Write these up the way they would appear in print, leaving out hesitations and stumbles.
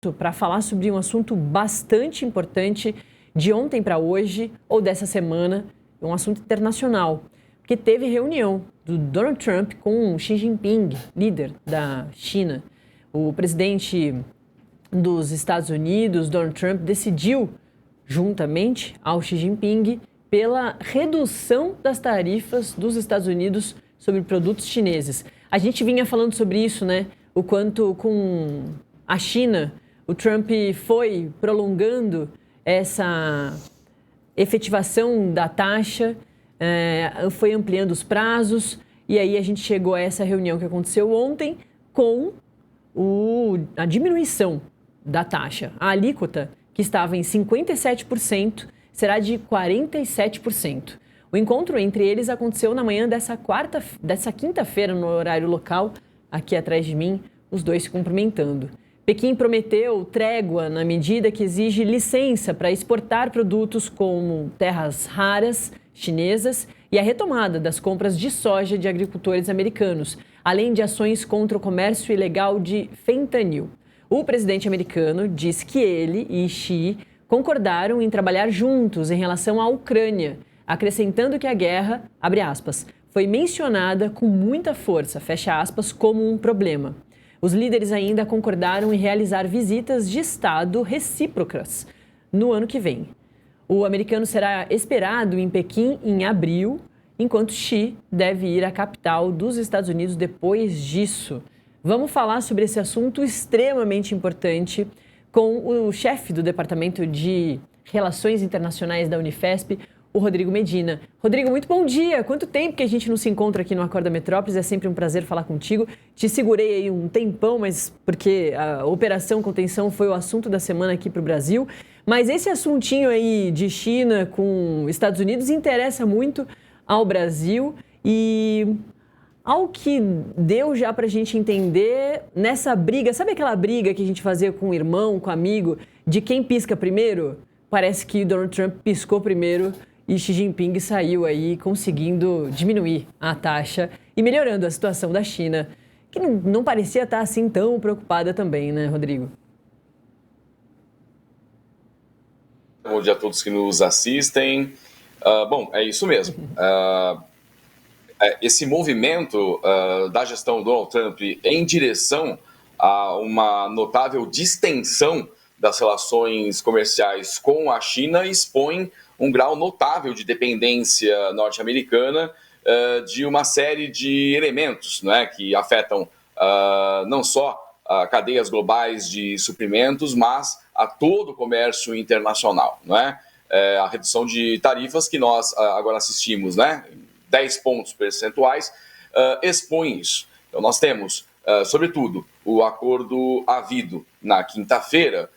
para falar sobre um assunto bastante importante de ontem para hoje ou dessa semana, um assunto internacional, porque teve reunião do Donald Trump com Xi Jinping, líder da China. O presidente dos Estados Unidos, Donald Trump, decidiu, juntamente ao Xi Jinping, pela redução das tarifas dos Estados Unidos sobre produtos chineses. A gente vinha falando sobre isso, né? O quanto com a China o Trump foi prolongando essa efetivação da taxa, foi ampliando os prazos, e aí a gente chegou a essa reunião que aconteceu ontem com a diminuição da taxa. A alíquota, que estava em 57%, será de 47%. O encontro entre eles aconteceu na manhã dessa quinta-feira, no horário local, aqui atrás de mim, os dois se cumprimentando. Pequim prometeu trégua na medida que exige licença para exportar produtos como terras raras chinesas e a retomada das compras de soja de agricultores americanos, além de ações contra o comércio ilegal de fentanil. O presidente americano disse que ele e Xi concordaram em trabalhar juntos em relação à Ucrânia, acrescentando que a guerra, abre aspas, foi mencionada com muita força, fecha aspas, como um problema. Os líderes ainda concordaram em realizar visitas de Estado recíprocas no ano que vem. O americano será esperado em Pequim em abril, enquanto Xi deve ir à capital dos Estados Unidos depois disso. Vamos falar sobre esse assunto extremamente importante com o chefe do Departamento de Relações Internacionais da Unifesp, o Rodrigo Medina. Rodrigo, muito bom dia! Quanto tempo que a gente não se encontra aqui no Acorda Metrópolis, é sempre um prazer falar contigo. Te segurei aí um tempão, mas porque a Operação Contenção foi o assunto da semana aqui para o Brasil. Mas esse assuntinho aí de China com Estados Unidos interessa muito ao Brasil e ao que deu já para a gente entender nessa briga, sabe aquela briga que a gente fazia com o irmão, com o amigo, de quem pisca primeiro? Parece que Donald Trump piscou primeiro e Xi Jinping saiu aí conseguindo diminuir a taxa e melhorando a situação da China, que não parecia estar assim tão preocupada também, né, Rodrigo? Bom dia a todos que nos assistem. Bom, é isso mesmo. Esse movimento da gestão Donald Trump em direção a uma notável distensão das relações comerciais com a China expõe um grau notável de dependência norte-americana de uma série de elementos, né, que afetam não só cadeias globais de suprimentos, mas a todo o comércio internacional, né? A redução de tarifas que nós agora assistimos, né, 10 pontos percentuais, expõe isso. Então nós temos, sobretudo, o acordo havido na quinta-feira,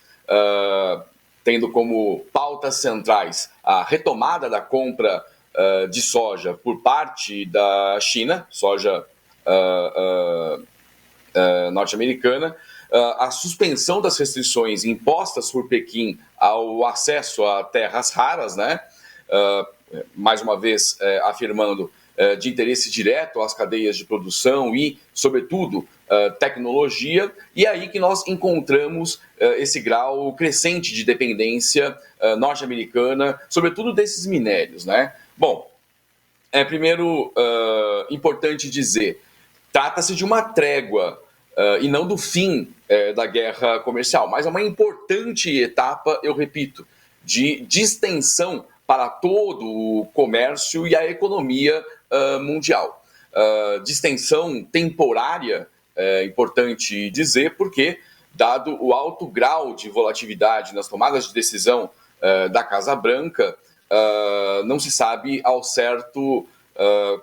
tendo como pautas centrais a retomada da compra de soja por parte da China, soja norte-americana, a suspensão das restrições impostas por Pequim ao acesso a terras raras, né? Mais uma vez afirmando de interesse direto às cadeias de produção e, sobretudo, tecnologia, e é aí que nós encontramos esse grau crescente de dependência norte-americana, sobretudo desses minérios, né? Bom, primeiro, importante dizer, trata-se de uma trégua e não do fim da guerra comercial, mas é uma importante etapa, eu repito, de distensão para todo o comércio e a economia mundial. Distensão temporária, é importante dizer, porque, dado o alto grau de volatilidade nas tomadas de decisão da Casa Branca, não se sabe ao certo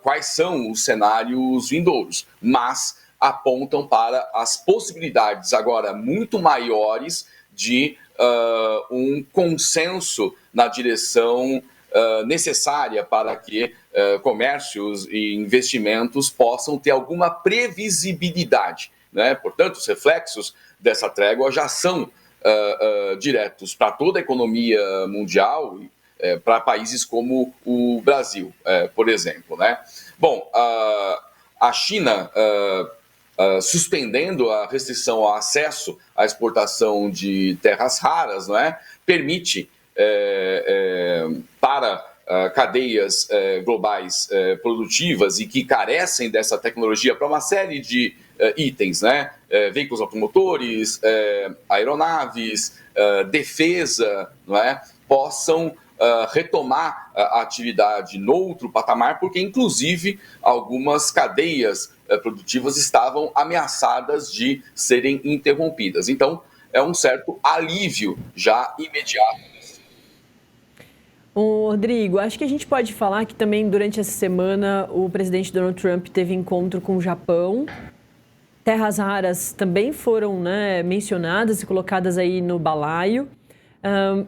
quais são os cenários vindouros, mas apontam para as possibilidades agora muito maiores de um consenso na direção necessária para que comércios e investimentos possam ter alguma previsibilidade, né? Portanto, os reflexos dessa trégua já são diretos para toda a economia mundial, para países como o Brasil, por exemplo, né? Bom, a China suspendendo a restrição ao acesso à exportação de terras raras, não é? Permite para cadeias globais produtivas e que carecem dessa tecnologia para uma série de itens, né? Veículos automotores, aeronaves, defesa, não é? Possam retomar a atividade noutro patamar, porque inclusive algumas cadeias produtivas estavam ameaçadas de serem interrompidas. Então, é um certo alívio já imediato. Ô, Rodrigo, acho que a gente pode falar que também durante essa semana o presidente Donald Trump teve encontro com o Japão. Terras raras também foram, né, mencionadas e colocadas aí no balaio.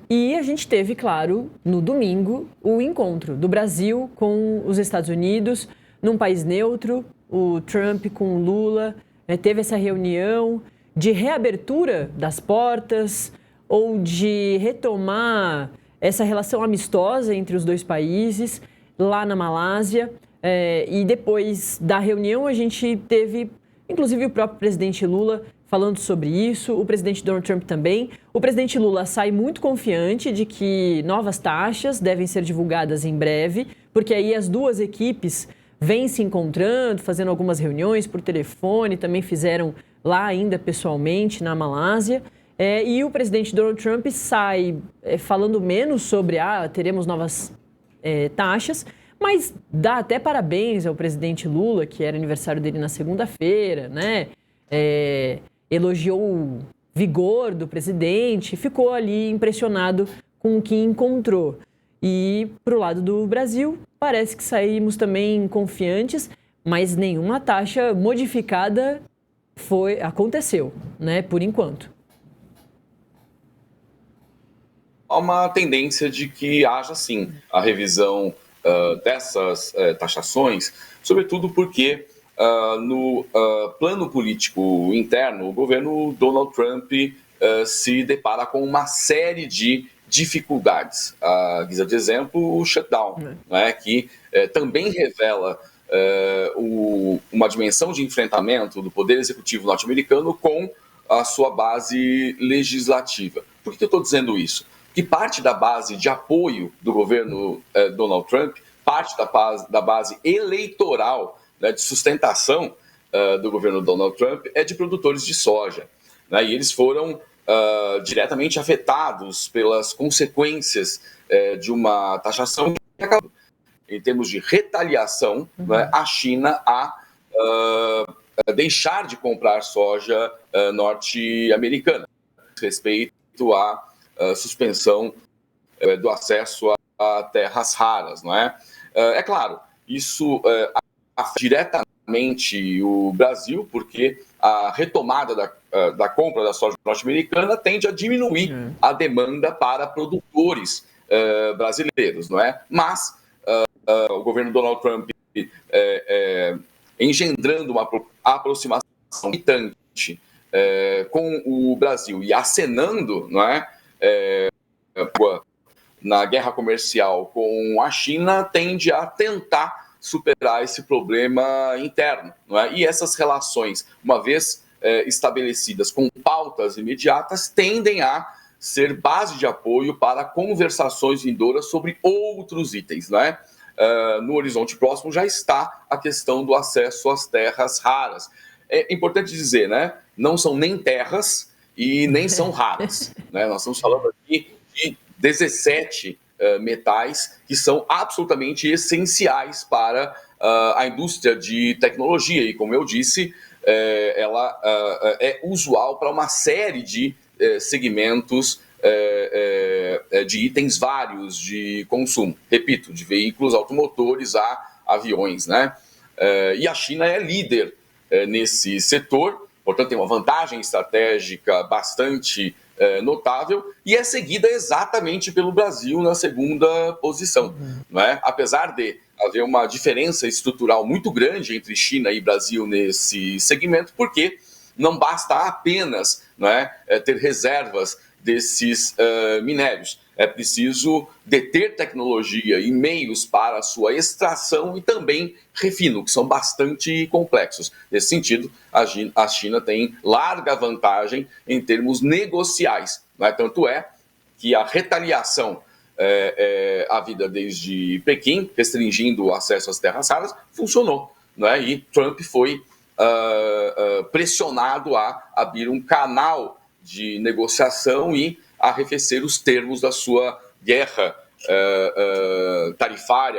E a gente teve, claro, no domingo, o encontro do Brasil com os Estados Unidos, num país neutro, o Trump com o Lula, teve essa reunião de reabertura das portas ou de retomar essa relação amistosa entre os dois países, lá na Malásia. E depois da reunião a gente teve, inclusive, o próprio presidente Lula falando sobre isso, o presidente Donald Trump também. O presidente Lula sai muito confiante de que novas taxas devem ser divulgadas em breve, porque aí as duas equipes vêm se encontrando, fazendo algumas reuniões por telefone, também fizeram lá ainda pessoalmente na Malásia. E o presidente Donald Trump sai falando menos sobre teremos novas taxas, mas dá até parabéns ao presidente Lula, que era aniversário dele na segunda-feira, né? Elogiou o vigor do presidente, ficou ali impressionado com o que encontrou. E, para o lado do Brasil, parece que saímos também confiantes, mas nenhuma taxa modificada aconteceu, né, por enquanto. Há uma tendência de que haja, sim, a revisão dessas taxações, sobretudo porque no plano político interno, o governo Donald Trump se depara com uma série de dificuldades. A guisa de exemplo, o shutdown, né, que também revela uma dimensão de enfrentamento do poder executivo norte-americano com a sua base legislativa. Por que eu estou dizendo isso? Que parte da base de apoio do governo Donald Trump, parte da base eleitoral, né, de sustentação do governo Donald Trump é de produtores de soja, né, e eles foram diretamente afetados pelas consequências de uma taxação que acabou, em termos de retaliação, né, a China a deixar de comprar soja norte-americana, respeito à suspensão do acesso a terras raras, não é? É claro, isso afeta diretamente o Brasil, porque a retomada da compra da soja norte-americana tende a diminuir a demanda para produtores brasileiros, não é? Mas o governo Donald Trump engendrando uma aproximação irritante com o Brasil e acenando, não é? Na guerra comercial com a China, tende a tentar superar esse problema interno, não é? E essas relações, uma vez estabelecidas com pautas imediatas, tendem a ser base de apoio para conversações vindouras sobre outros itens, não é? No horizonte próximo já está a questão do acesso às terras raras. É importante dizer, né? Não são nem terras e nem são raras, né? Nós estamos falando aqui de 17 metais que são absolutamente essenciais para a indústria de tecnologia e, como eu disse, ela é usual para uma série de segmentos de itens vários de consumo, repito, de veículos automotores a aviões, né? E a China é líder nesse setor, portanto tem uma vantagem estratégica bastante notável e é seguida exatamente pelo Brasil na segunda posição, não é? Apesar de haver uma diferença estrutural muito grande entre China e Brasil nesse segmento, porque não basta apenas, não é, ter reservas desses minérios. é preciso deter tecnologia e meios para a sua extração e também refino, que são bastante complexos. Nesse sentido, a China tem larga vantagem em termos negociais. Né? Tanto é que a retaliação à vida desde Pequim, restringindo o acesso às terras raras, funcionou. Né? E Trump foi pressionado a abrir um canal de negociação e arrefecer os termos da sua guerra tarifária